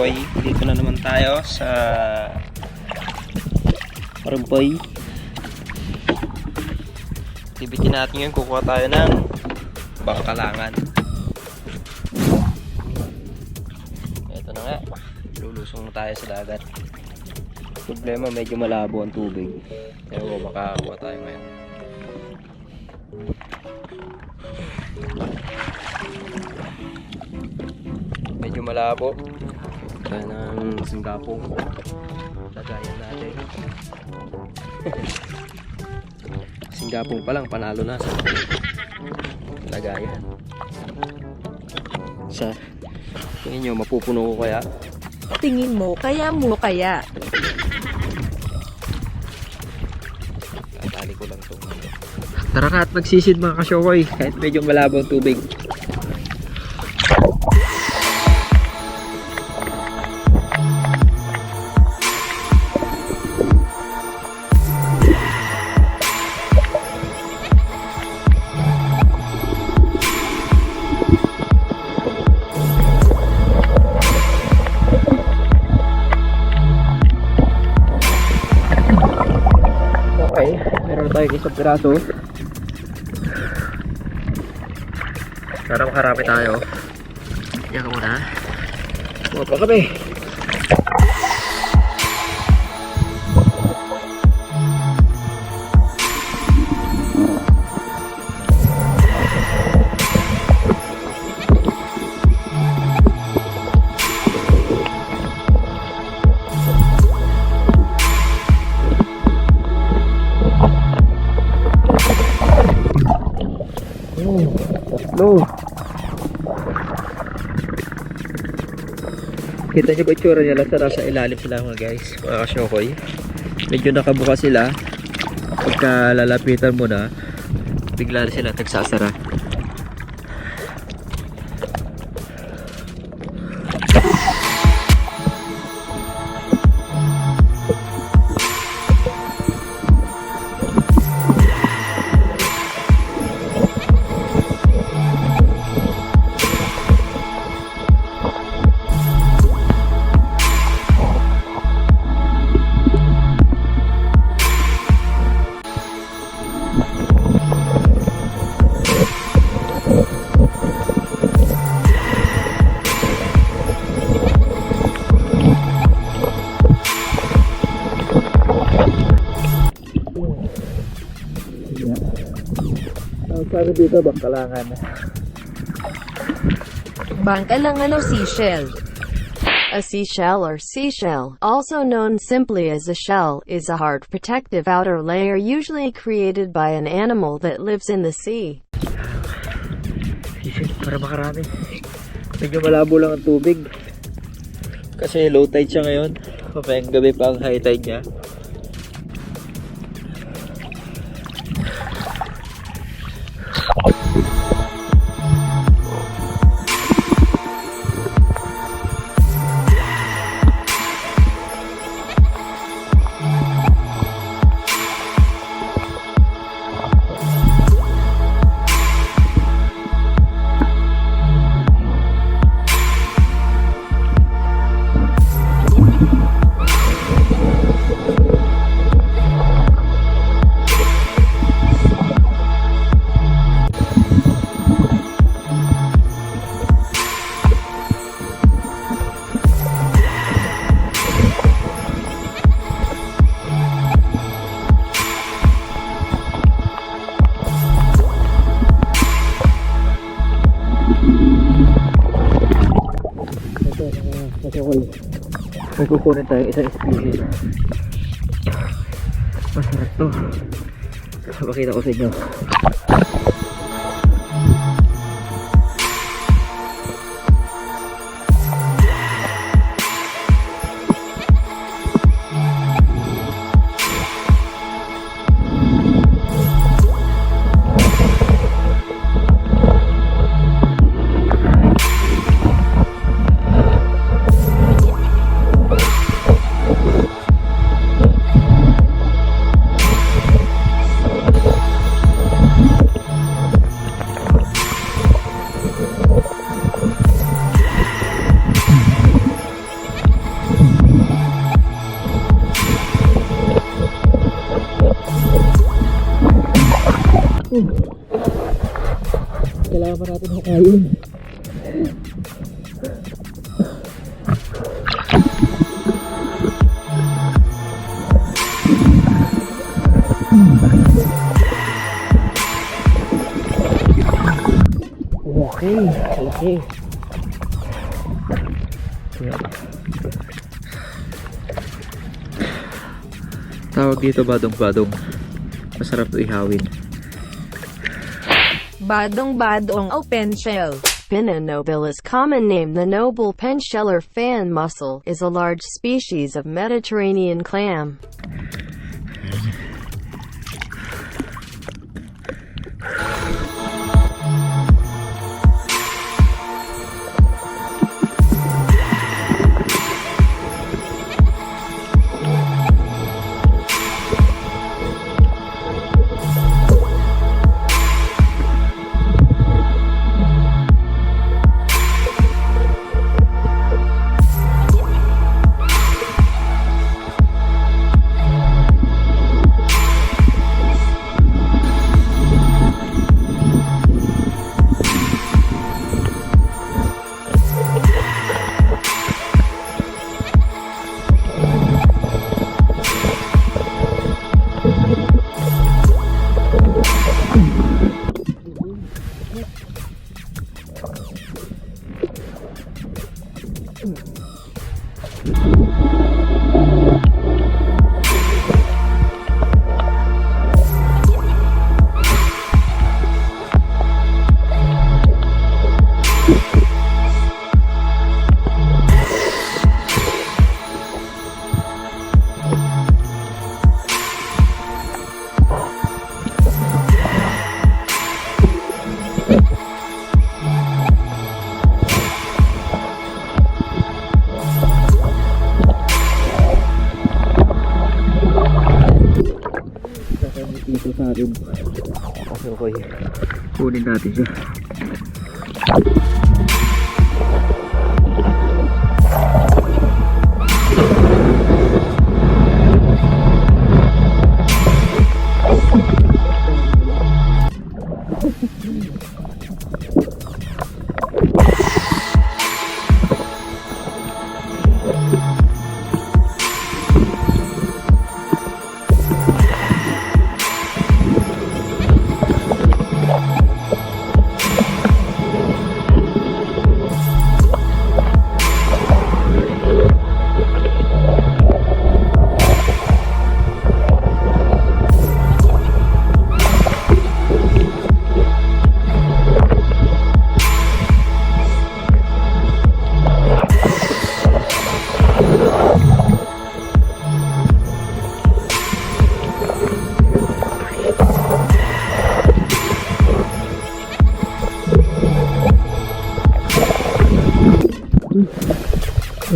kasyokoy, dito na naman tayo sa Rumpoy. Activity natin ngayon, kukuha tayo ng bangkalangan. Ito na nga, lulusong na tayo sa dagat. Problema, medyo malabo ang tubig. Ewan ko, makakakuha tayo ngayon. Medyo malabo. Tayo ng singgapong. Lagayan natin. Singgapong pa lang, panalo na sa lagayan. Sa tingin nyo, mapupuno ko kaya? Tingin mo kaya. Tatali ko lang ito. Tara ka at magsisid mga kasyokoy, kahit medyo malabo ang tubig. Okay, meron tayo isang piraso. Para makarami tayo. Diyan ka muna. Kuha pa kami. Tatlo. Kita nyo ba itsura nila? Sa ilalim sila mga guys, mga kasyokoy. Medyo nakabuka sila. Pagka lalapitan mo na, bigla sila nagsasara. Sabi dito, bangkalangan. Bangkalangan o seashell. A seashell or seashell, also known simply as a shell, is a hard protective outer layer usually created by an animal that lives in the sea. Para makarami. Medyo malabo lang ang tubig. Kasi low tide siya ngayon. Mamayang gabi pa ang high tide niya. May kukunin tayo isang species. Masarap to. Pakita ko sa inyo. kailangan pa natin hakayin. Okay, okay. Tawag dito badong-badong. Masarap to ihawin. Badong-badong o penshell. Pinna nobilis, common name the noble penshell or fan mussel, is a large species of Mediterranean clam. Dito sa atin. Okay. Kunin natin siya.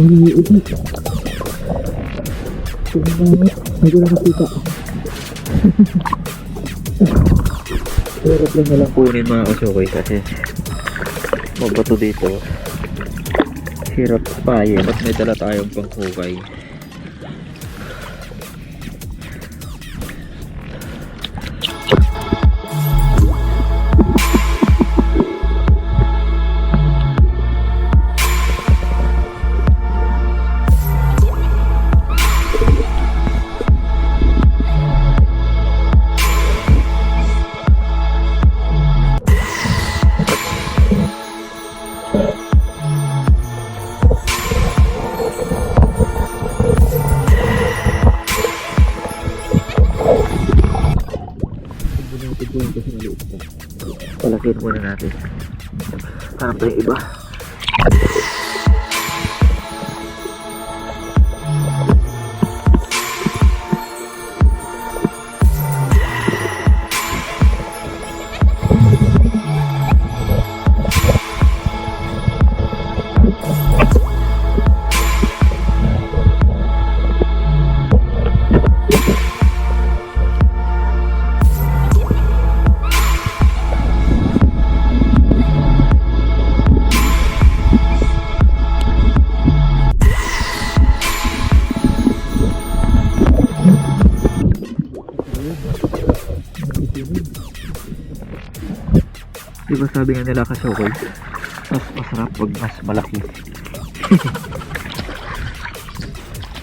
Hindi ito. Hindi ko nakakita. Hirap lang nalang kunin mga kasukoy kasi mabato dito. Hirap pa eh. Ba't may dala tayong panghukay? Palakin muna natin. Parang pa yung iba. Diba sabi nga nila kasokoy, mas masarap pag mas malaki.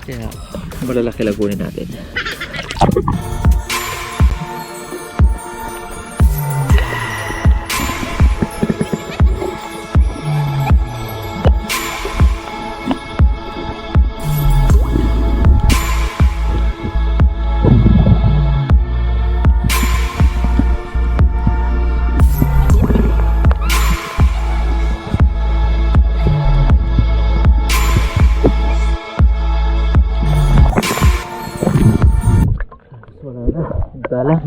Kaya malalaki lagunin natin. Wala na, dalang.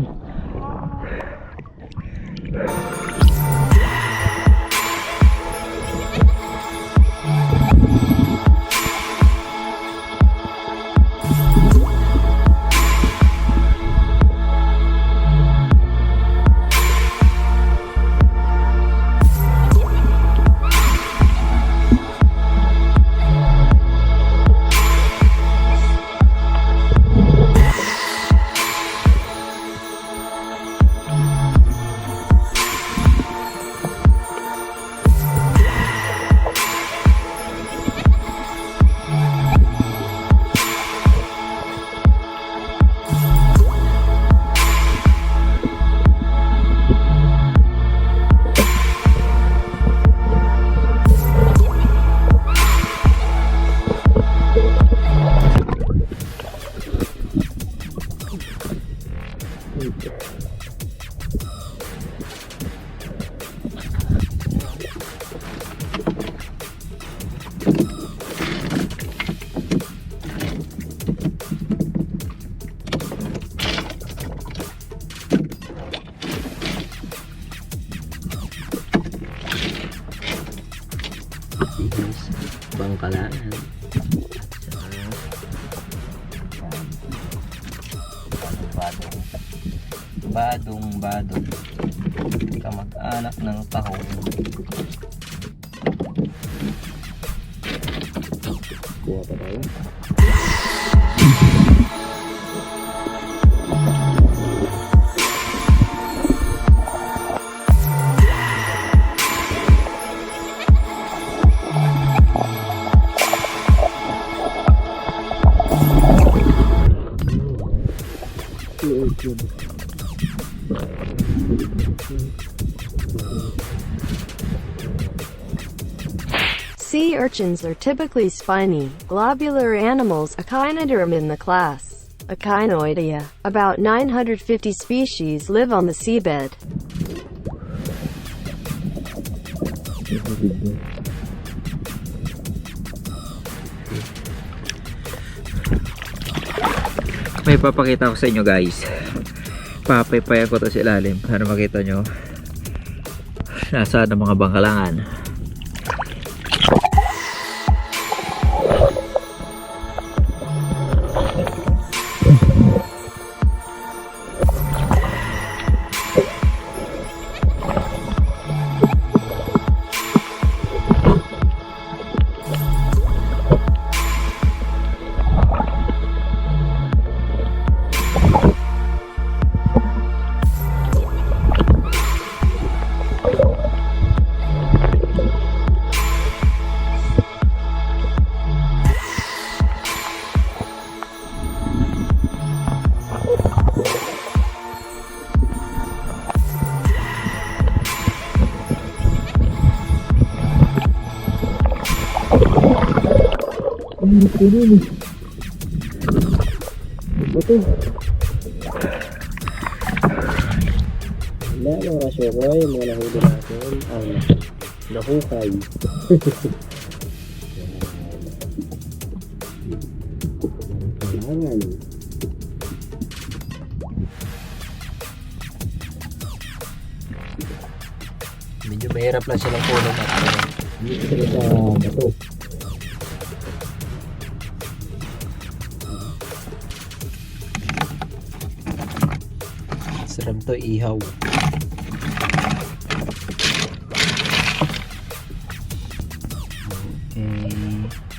Bangkalaan. Badong kamag-anak ng tahong. Kuha pa tayo. Sea urchins are typically spiny, globular animals, echinoderm in the class Echinoidea. About 950 species live on the seabed. May papakita ko sa inyo guys. Papaypayan ko to sa ilalim para makita nyo nasaan ang mga bangkalangan. Ito. Wala mga kasyokoy, mga nahuli natin ang nahukay. Kailangan. Medyo mahirap lang silang kulong at Dito sila sa bato. sarap to ihaw. Okay.